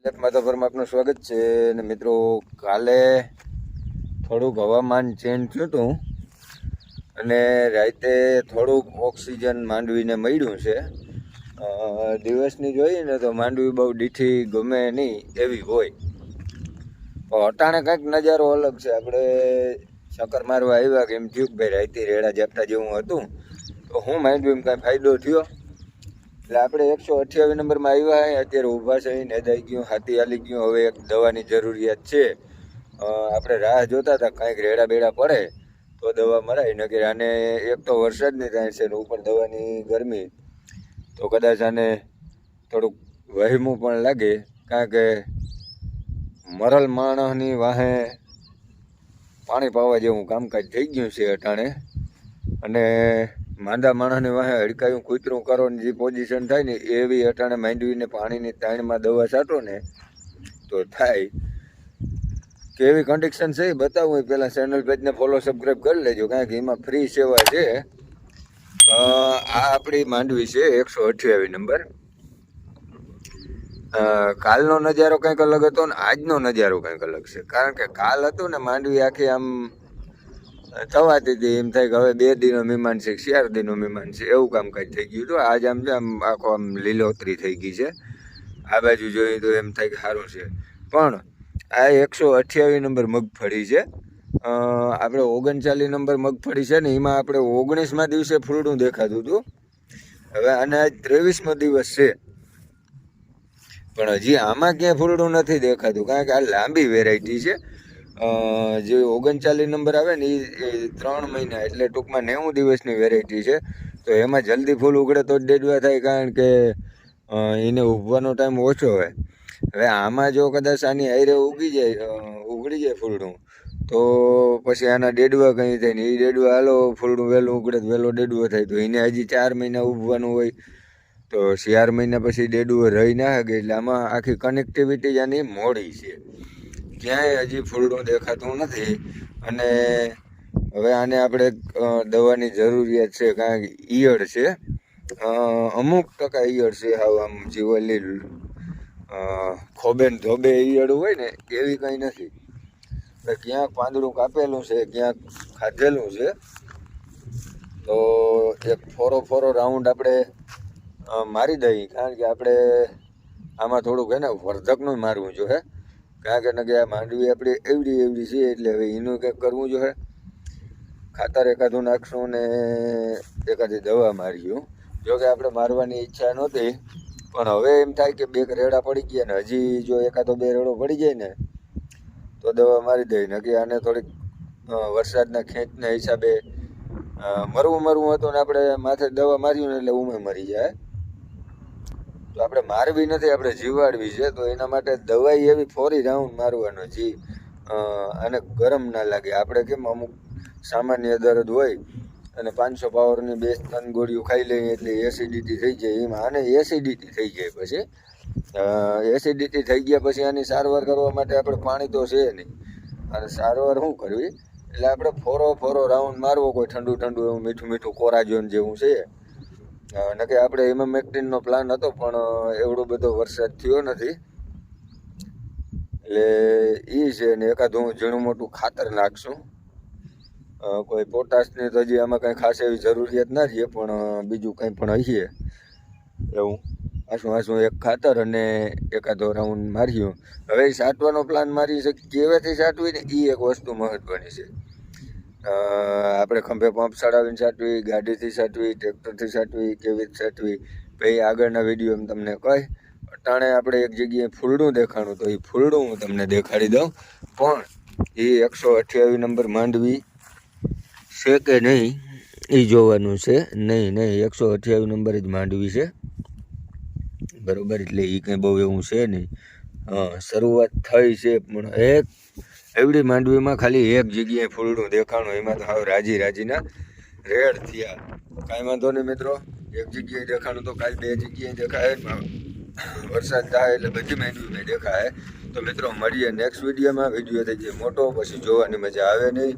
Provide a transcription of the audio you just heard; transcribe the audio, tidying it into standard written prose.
માતાપરમાં આપનું સ્વાગત છે અને મિત્રો કાલે થોડુંક હવામાન ચેન્જ થયું હતું અને રાતે થોડુંક ઓક્સિજન માંડવીને મળ્યું છે. દિવસની જોઈએ ને તો માંડવી બહુ દીઠી ગમે નહીં એવી હોય, પણ અટાણે કંઈક નજારો અલગ છે. આપણે ચક્કર મારવા આવ્યા કે એમ થયું કે ભાઈ રાતે રેડા ઝાપટા જેવું હતું, તો હું માંડવીમાં કાંઈ ફાયદો થયો એટલે આપણે 128 નંબરમાં આવ્યા. અત્યારે ઊભા છે, નેદાઈ ગયું, હાથી હાલી ગયું. હવે એક દવાની જરૂરિયાત છે. આપણે રાહ જોતા હતા કાંઈક રેડા બેડા પડે તો દવા મરાય, નકર આને એક તો વરસાદની થાય છે ને ઉપર દવાની ગરમી, તો કદાચ આને થોડુંક વહેમું પણ લાગે. કારણ કે મરલ માણસની વાહે પાણી પાવા જેવું કામકાજ થઈ ગયું છે અટાણે, અને માંદા માણસની વાહે હડકાયું કૂતરું કરો ને જે પોઝિશન થાય ને એવી અટાણે માંડવીને પાણીની તાણમાં દવા છાંટો ને તો થાય. કેવી કન્ડિશન છે એ બતાવું એ પહેલાં ચેનલ પેજને ફોલો સબસ્ક્રાઈબ કરી લેજો, કારણ કે એમાં ફ્રી સેવા છે. આ આપણી માંડવી છે 128 નંબર. કાલનો નજારો કંઈક અલગ હતો ને આજનો નજારો કંઈક અલગ છે. કારણ કે કાલ હતું ને માંડવી આખી આમ થવાતી હતી, એમ થાય કે હવે 2 દિનનો મહેમાન છે, 4 દિનનો મહેમાન છે, એવું કામકાજ થઈ ગયું હતું. આજ આમ છે આમ આખો આમ લીલોતરી થઈ ગઈ છે. આ બાજુ જોઈએ તો એમ થાય કે સારું છે, પણ આ 128 નંબર મગફળી છે. આપણે 39 નંબર મગફળી છે ને એમાં આપણે 19મા દિવસે ફૂલડું દેખાતું હતું. હવે આને આજ 23મો દિવસ છે, પણ હજી આમાં ક્યાંય ફૂલડું નથી દેખાતું. કારણ કે આ લાંબી વેરાયટી છે. જે 39 નંબર આવે ને એ 3 મહિના એટલે ટૂંકમાં 90 દિવસની વેરાયટી છે. તો એમાં જલ્દી ફૂલ ઉગડે તો જ ડેડવા થાય, કારણ કે એને ઉગવાનો ટાઈમ ઓછો હોય. હવે આમાં જો કદાચ આની હારે ઉગડી જાય ફૂલડું, તો પછી આના ડેડવા કંઈ થાય ને એ ડેડવા હાલો ફૂલડું વહેલું ઉગડે તો વહેલો ડેડવો થાય, તો એને હજી 4 મહિના ઉગવાનું હોય. તો 4 મહિના પછી ડેડવો રહી ના શકે, એટલે આમાં આખી કનેક્ટિવિટી આની મોડી છે. ક્યાંય હજી ફૂલડું દેખાતું નથી. અને હવે આને આપણે દવાની જરૂરિયાત છે, કારણ કે ઈયળ છે, અમુક ટકા ઈયળ છે. હાવ આમ જીવલી ખોબે ને ધોબે ઈયળ હોય ને એવી કંઈ નથી. એટલે ક્યાંક પાંદડું કાપેલું છે, ક્યાંક ખાધેલું છે. તો એક ફોરો રાઉન્ડ આપણે મારી દઈએ, કારણ કે આપણે આમાં થોડુંક હે ને વર્ધકનું મારવું જોઈએ. કારણ કે આ માંડવી આપણી એવડી છે, એટલે હવે એનું કંઈક કરવું જોઈએ. ખાતર એકાદું નાખશું ને એકાદી દવા માર્યું. જોકે આપણે મારવાની ઈચ્છા નહોતી, પણ હવે એમ થાય કે 2 રેડા પડી ગયા ને હજી જો એકાદો 2 રેડો પડી જાય ને તો દવા મારી દઈએ. નક્કી આને થોડીક વરસાદના ખેંચના હિસાબે મરવું હતું ને આપણે માથે દવા માર્યું ને એટલે ઉમે મરી જાય. તો આપણે મારવી નથી, આપણે જીવાડવી છે. તો એના માટે દવાઈ એવી ફોરી રાઉન્ડ મારવાનો જે આને ગરમ ના લાગે. આપણે કેમ અમુક સામાન્ય દર્દ હોય અને 500 પાવરની 2-3 ગોળીઓ ખાઈ લઈએ એટલે એસિડિટી થઈ જાય, એમાં આને એસિડિટી થઈ જાય. પછી એસિડિટી થઈ ગયા પછી આની સારવાર કરવા માટે આપણે પાણી તો છે નહીં, અને સારવાર શું કરવી, એટલે આપણે ફોરો રાઉન્ડ મારવો. કોઈ ઠંડુ એવું મીઠું કોરાજોન જેવું છે. નકે આપણે ઇમામેક્ટિનનો પ્લાન હતો, પણ એવડો બધો વરસાદ થયો નથી, એટલે એ છે. ને એકાદું ઝીણું મોટું ખાતર નાખશું. કોઈ પોટાશની તો હજી આમાં કંઈ ખાસ એવી જરૂરિયાત નથી, પણ બીજું કંઈ પણ હશે એવું આસું એક ખાતર અને એકાદો રાઉન્ડ માર્યું. હવે છાંટવાનો પ્લાન મારી છે, કેવાથી છાંટવી ને એ એક વસ્તુ મહત્ત્વની છે. આપણે ખંભે પંપ ચડાવીને છાંટવી, ગાડીથી છાંટવી, ટ્રેક્ટરથી છાંટવી, કેવી છાંટવી, ભાઈ આગળના વિડીયો તમને કહી. અટાણે આપણે એક જગ્યાએ ફૂલડું દેખાણું, તો એ ફૂલડું હું તમને દેખાડી દઉં. પણ એ 128 નંબર માંડવી છે કે નહીં એ જોવાનું છે. નહીં 128 નંબર જ માંડવી છે, બરાબર. એટલે એ કંઈ બહુ એવું છે નહીં. શરૂઆત થઈ છે, પણ એક એવડી માંડવીમાં ખાલી એક જગ્યાએ ફૂલડું દેખાણું, એમાં તો હવે રાજીના રેડ થયા. કાંઈ વાંધો નહીં મિત્રો, એક જગ્યાએ દેખાણું તો કાલે 2 જગ્યાએ દેખાય. વરસાદ થાય એટલે બધી માંડવીમાં દેખાય. તો મિત્રો મળીએ નેક્સ્ટ વિડીયોમાં. વિડીયો થઈ જાય મોટો પછી જોવાની મજા આવે નહીં.